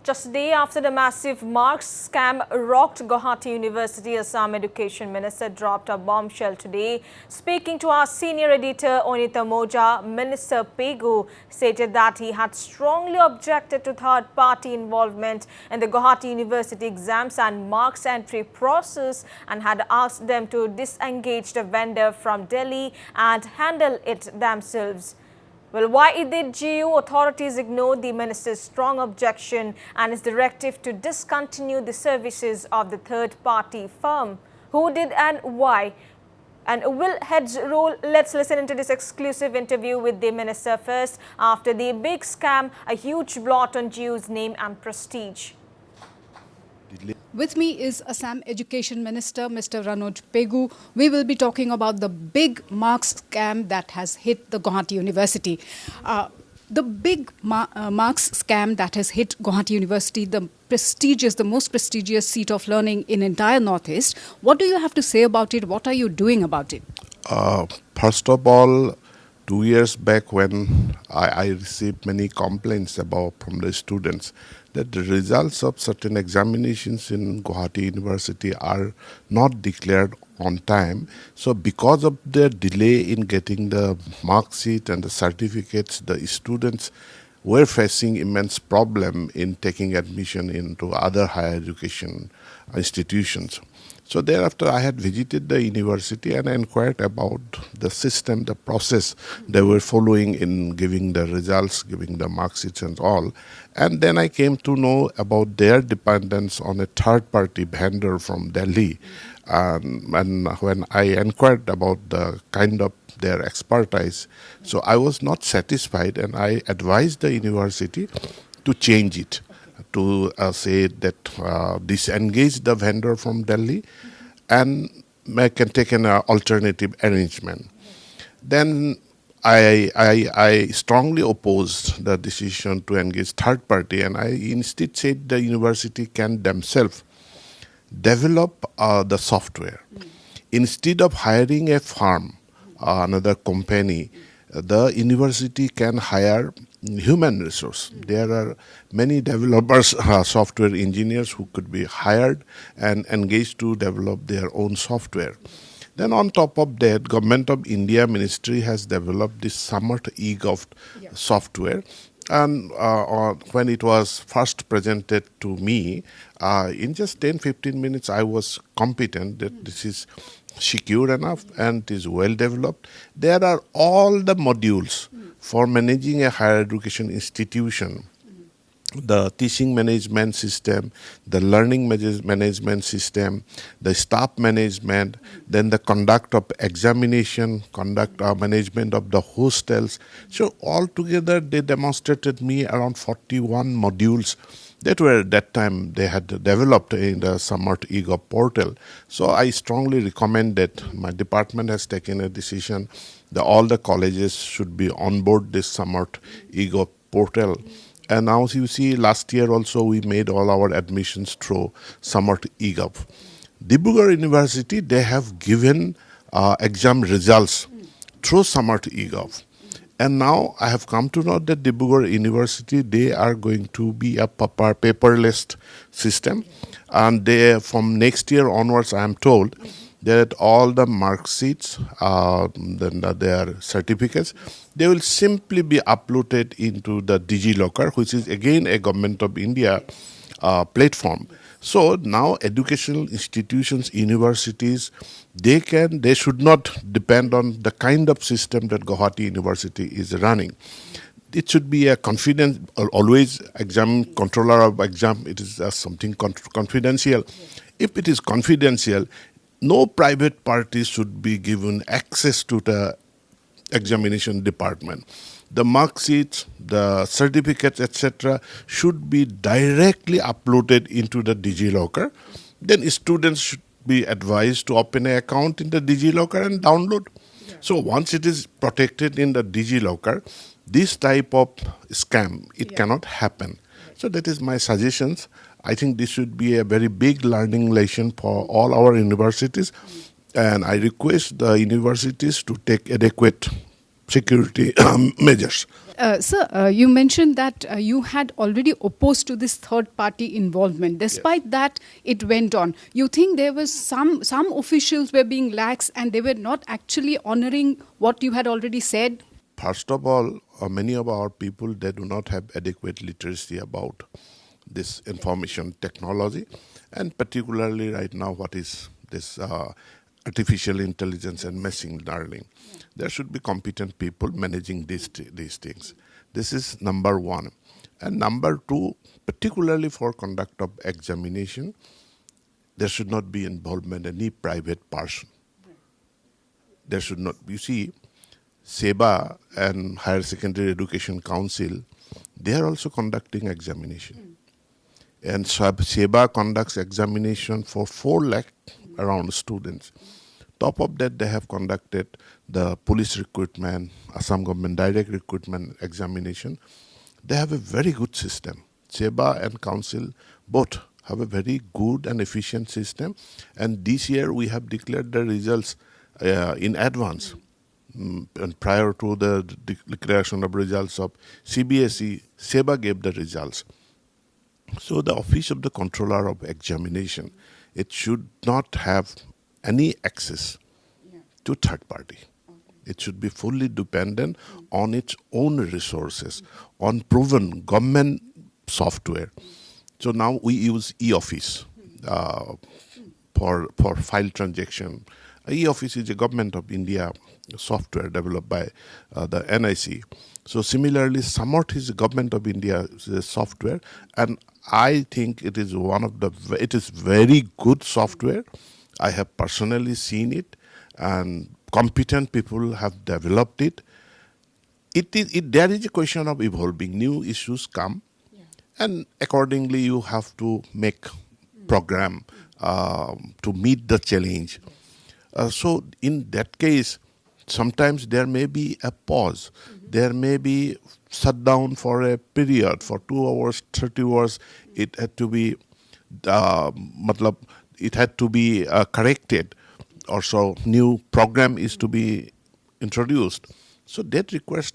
Just a day after the massive marks scam rocked Gauhati University, Assam Education Minister dropped a bombshell today. Speaking to our senior editor Oineetom Ojah, Minister Pegu stated that he had strongly objected to third-party involvement in the Gauhati University exams and marks entry process and had asked them to disengage the vendor from Delhi and handle it themselves. Well, why did GU authorities ignore the minister's strong objection and his directive to discontinue the services of the third-party firm? Who did and why? And will heads roll? Let's listen into this exclusive interview with the minister first. After the big scam, a huge blot on GU's name and prestige. With me is Assam Education Minister, Mr. Ranoj Pegu. We will be talking about the big marks scam that has hit the Gauhati University. The big marks scam that has hit Gauhati University, the most prestigious seat of learning in entire Northeast. What do you have to say about it? What are you doing about it? First of all, 2 years back when I received many complaints from the students that the results of certain examinations in Gauhati University are not declared on time. So because of the delay in getting the mark sheet and the certificates, the students were facing immense problem in taking admission into other higher education institutions. So thereafter, I had visited the university and I inquired about the system, the process they were following in giving the results, giving the mark sheets and all. And then I came to know about their dependence on a third-party vendor from Delhi. And when I inquired about the kind of their expertise, so I was not satisfied and I advised the university to change it, to say that disengage the vendor from Delhi and can take an alternative arrangement. Then I strongly opposed the decision to engage third party, and I instead said the university can themselves develop the software. Instead of hiring a firm, another company, the university can hire human resource. There are many developers, software engineers who could be hired and engaged to develop their own software. Then on top of that, Government of India Ministry has developed this Smart eGov software. And when it was first presented to me, in just 10-15 minutes, I was competent that this is secure enough and it is well developed. There are all the modules for managing a higher education institution. The teaching management system, the learning management system, the staff management, then the conduct of examination, management of the hostels. So altogether they demonstrated me around 41 modules that were at that time they had developed in the Smart eGov portal. So I strongly recommend that my department has taken a decision that all the colleges should be on board this Smart eGov portal. And now you see, last year also we made all our admissions through Smart eGov. Dibrugarh University, they have given exam results through Smart eGov. And now I have come to know that Dibrugarh University, they are going to be a paperless system. And they, from next year onwards, I am told that all the mark sheets, then their certificates, they will simply be uploaded into the DigiLocker, which is again a Government of India platform. So now educational institutions, universities, they should not depend on the kind of system that Gauhati University is running. It should be a always exam, controller of exam, it is something confidential. If it is confidential, no private parties should be given access to the examination department. The mark sheets, the certificates, etc. should be directly uploaded into the DigiLocker. Then students should be advised to open an account in the DigiLocker and download. Yeah. So once it is protected in the DigiLocker, this type of scam, it cannot happen. So that is my suggestions. I think this should be a very big learning lesson for all our universities. And I request the universities to take adequate security measures. Sir, you mentioned that you had already opposed to this third-party involvement. Despite that, it went on. You think there was some officials were being lax and they were not actually honoring what you had already said? First of all, many of our people, they do not have adequate literacy about this information technology, and particularly right now what is this artificial intelligence and machine learning. There should be competent people managing these things. This is number one. And number two, particularly for conduct of examination, there should not be involvement any private person. There should not. You see, SEBA and Higher Secondary Education Council, they are also conducting examination. And SEBA conducts examination for 4 lakh around students. Top of that, they have conducted the police recruitment, Assam government direct recruitment examination. They have a very good system. SEBA and council both have a very good and efficient system. And this year we have declared the results in advance. And prior to the declaration of results of CBSE, SEBA gave the results. So the Office of the Controller of Examination, it should not have any access to third party. It should be fully dependent on its own resources, on proven government software. So now we use e-office for file transaction. E-office is a Government of India software developed by the NIC. So similarly, Samart is a Government of India software, and I think it is it is very good software. I have personally seen it, and competent people have developed it. There is a question of evolving. New issues come, and accordingly you have to make program to meet the challenge. So in that case, sometimes there may be a pause. There may be shut down for a period, for 2 hours, 30 hours. It had to be, corrected. Or so new program is to be introduced. So that requires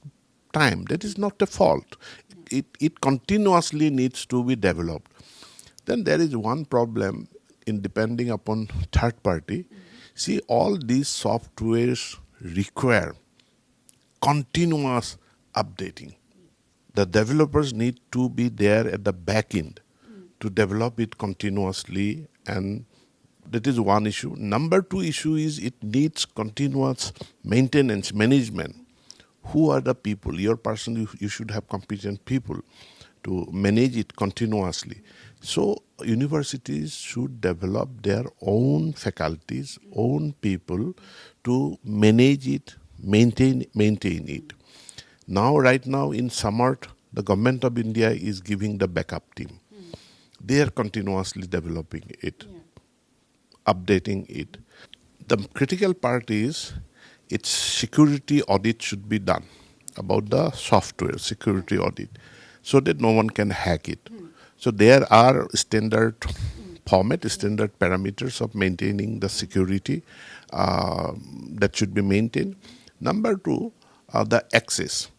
time. That is not a fault. It continuously needs to be developed. Then there is one problem in depending upon third party. See, all these softwares require continuous updating. The developers need to be there at the back end to develop it continuously, and that is one issue. Number two issue is it needs continuous maintenance, management. Who are the people? Your person, you should have competent people to manage it continuously. So universities should develop their own faculties, own people to manage it, maintain it. Right now in Samart, the Government of India is giving the backup team. They are continuously developing it, updating it. The critical part is its security audit should be done about the software security audit so that no one can hack it. So there are standard standard parameters of maintaining the security that should be maintained. Number two, the access.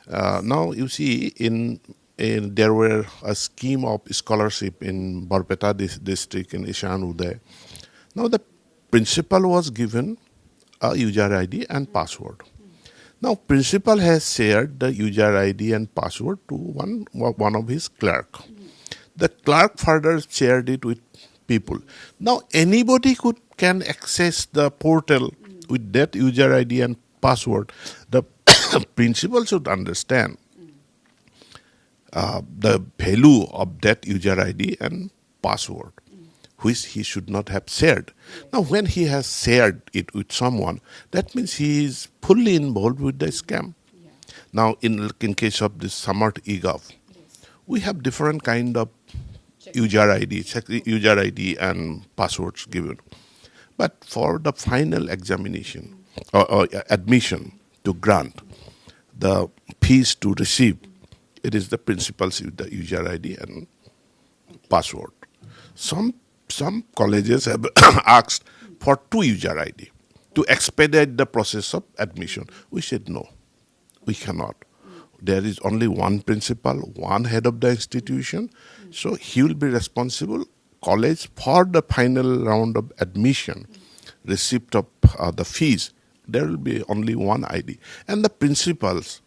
Now you see there were a scheme of scholarship in Barpeta district in Ishan Uday. Now the principal was given a user ID and password. Now principal has shared the user ID and password to one of his clerk. The clerk further shared it with people. Now anybody can access the portal with that user ID and password. The principal should understand the value of that user ID and password, which he should not have shared. Now, when he has shared it with someone, that means he is fully involved with the scam. Now, in case of this Samart eGov, we have different kind of user ID and passwords given. But for the final examination or admission to grant, the fees to receive, it is the principals with the user ID and password. Some colleges have asked for 2 user ID to expedite the process of admission. We said no. We cannot. There is only one principal, one head of the institution. So he will be responsible, college, for the final round of admission, receipt of the fees. There will be only one ID. And the principals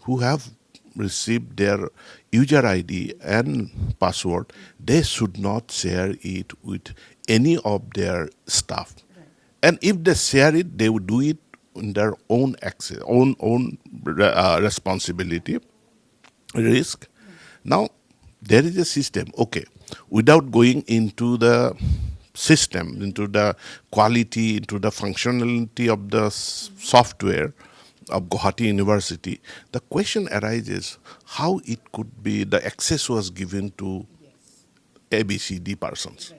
who have received their user ID and password, they should not share it with any of their staff. And if they share it, they would do it in their own access, own responsibility, risk. Now, there is a system, okay, without going into the system, into the quality, into the functionality of the software of Gauhati University, the question arises how it could be the access was given to ABCD persons.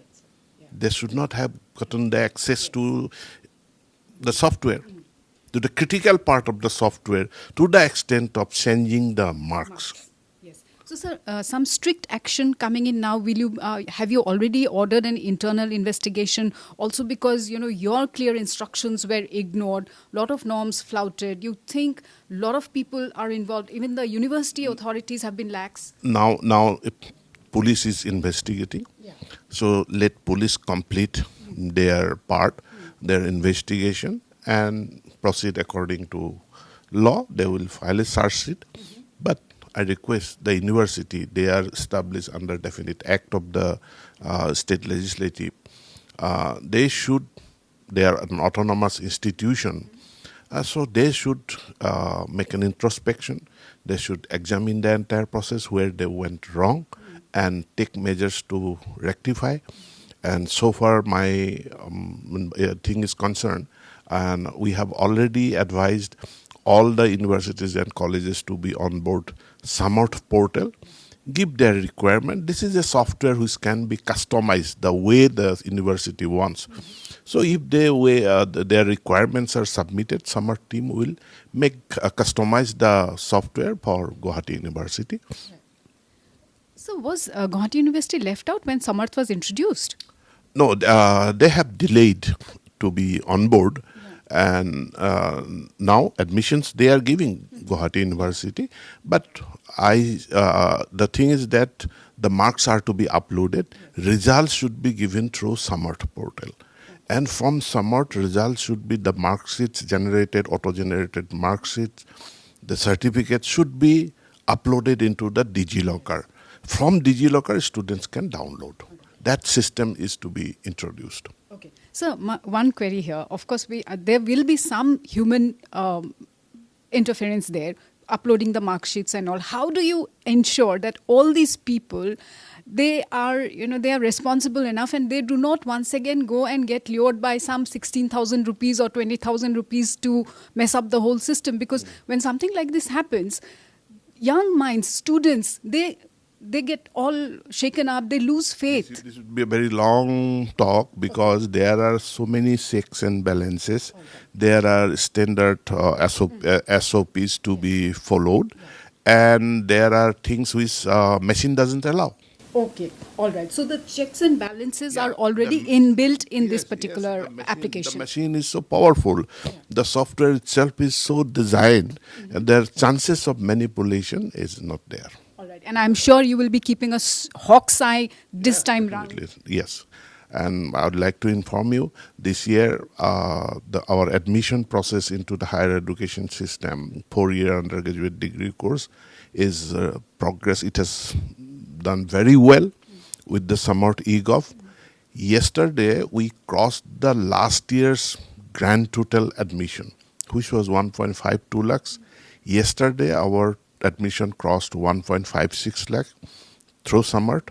They should not have gotten the access to the software, to the critical part of the software, to the extent of changing the marks. Yes. So, sir, some strict action coming in now. Will you have you already ordered an internal investigation? Also, because your clear instructions were ignored, lot of norms flouted. You think a lot of people are involved. Even the university authorities have been lax. Now, police is investigating. Yeah. So let police complete their part, their investigation, and proceed according to law. They will file a charge sheet. But I request the university, they are established under definite act of the state legislative. They are an autonomous institution. So they should make an introspection. They should examine the entire process where they went wrong and take measures to rectify. And so far my thing is concerned, and we have already advised all the universities and colleges to be on board Samarth portal, give their requirement. This is a software which can be customized the way the university wants. So if their requirements are submitted, Samarth team will customize the software for Gauhati University. So was Gauhati University left out when Samarth was introduced? No, they have delayed to be on board. And now admissions they are giving Gauhati University, but the thing is that the marks are to be uploaded. Results should be given through Samarth portal, and from Samarth results should be the mark sheets generated, auto-generated mark sheets. The certificates should be uploaded into the DigiLocker. From DigiLocker, students can download. That system is to be introduced. Okay. So one query here. Of course, there will be some human interference there, uploading the mark sheets and all. How do you ensure that all these people, they are responsible enough and they do not once again go and get lured by some 16,000 rupees or 20,000 rupees to mess up the whole system? Because when something like this happens, young minds, students, they get all shaken up, they lose faith. This would be a very long talk because there are so many checks and balances. There are standard SOPs to be followed, and there are things which machine doesn't allow. Okay, all right. So the checks and balances are already inbuilt in this particular application. The machine is so powerful. Yeah. The software itself is so designed, and their chances of manipulation is not there. All right. And I'm sure you will be keeping a hawk's eye this time round. Yes. And I would like to inform you, this year, our admission process into the higher education system, 4-year undergraduate degree course, is progress. It has done very well with the Samarth eGov. Yesterday, we crossed the last year's grand total admission, which was 1.52 lakhs. Yesterday, our admission crossed 1.56 lakh through Samarth,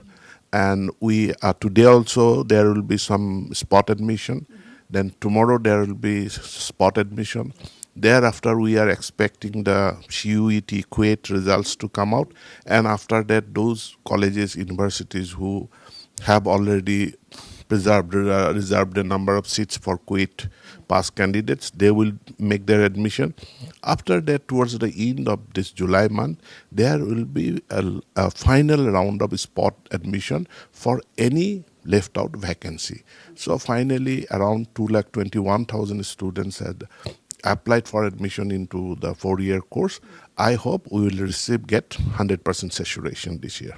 and we today also there will be some spot admission. Then tomorrow there will be spot admission. Thereafter we are expecting the CUET QUET results to come out, and after that those colleges, universities who have already reserved a number of seats for QUET pass candidates, they will make their admission. After that, towards the end of this July month, there will be a final round of spot admission for any left out vacancy. So finally, around 2,21,000 students had applied for admission into the 4-year course. I hope we will get 100% saturation this year.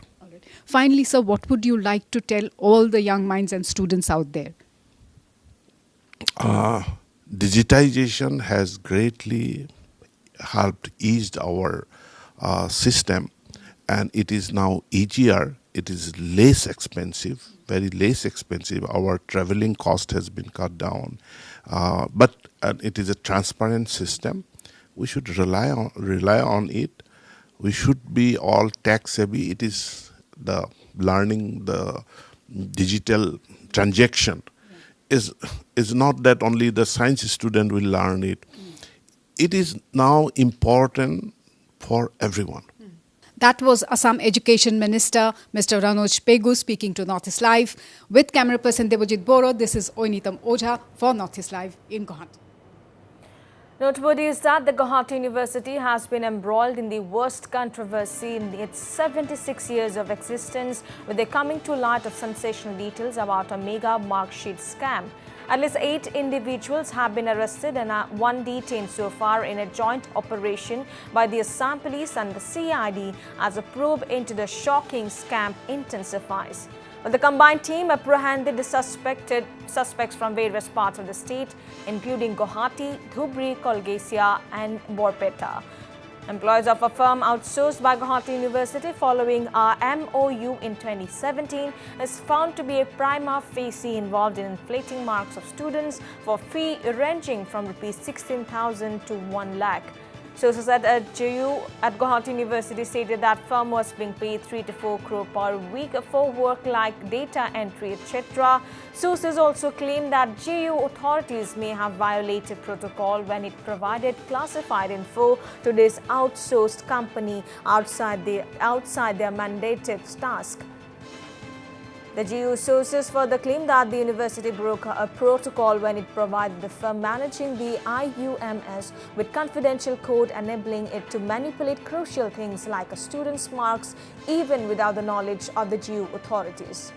Finally, sir, what would you like to tell all the young minds and students out there? Digitization has greatly helped eased our system, and it is now easier. It is less expensive, very less expensive. Our traveling cost has been cut down, but it is a transparent system. We should rely on it. We should be all tech savvy. It is the learning the digital transaction is not that only the science student will learn it. It is now important for everyone. That was Assam Education Minister Mr. Ranoj Pegu speaking to Northeast Live. With camera person Devojit Boro, this is Oineetom Ojah for Northeast Live in Gauhati. Noteworthy is that the Gauhati University has been embroiled in the worst controversy in its 76 years of existence, with the coming to light of sensational details about a mega mark sheet scam. At least 8 individuals have been arrested and 1 detained so far in a joint operation by the Assam Police and the CID as a probe into the shocking scam intensifies. The combined team apprehended the suspects from various parts of the state, including Gauhati, Dhubri, Kolgasia and Borpeta. Employees of a firm outsourced by Gauhati University following our MOU in 2017 is found to be a prima facie involved in inflating marks of students for fee ranging from Rs 16,000 to 1 lakh. Sources at GU at Gauhati University stated that firm was being paid 3 to 4 crore per week for work like data entry, etc. Sources also claim that GU authorities may have violated protocol when it provided classified info to this outsourced company outside their mandated task. The GU sources further claim that the university broke a protocol when it provided the firm managing the IUMS with confidential code enabling it to manipulate crucial things like a student's marks even without the knowledge of the GU authorities.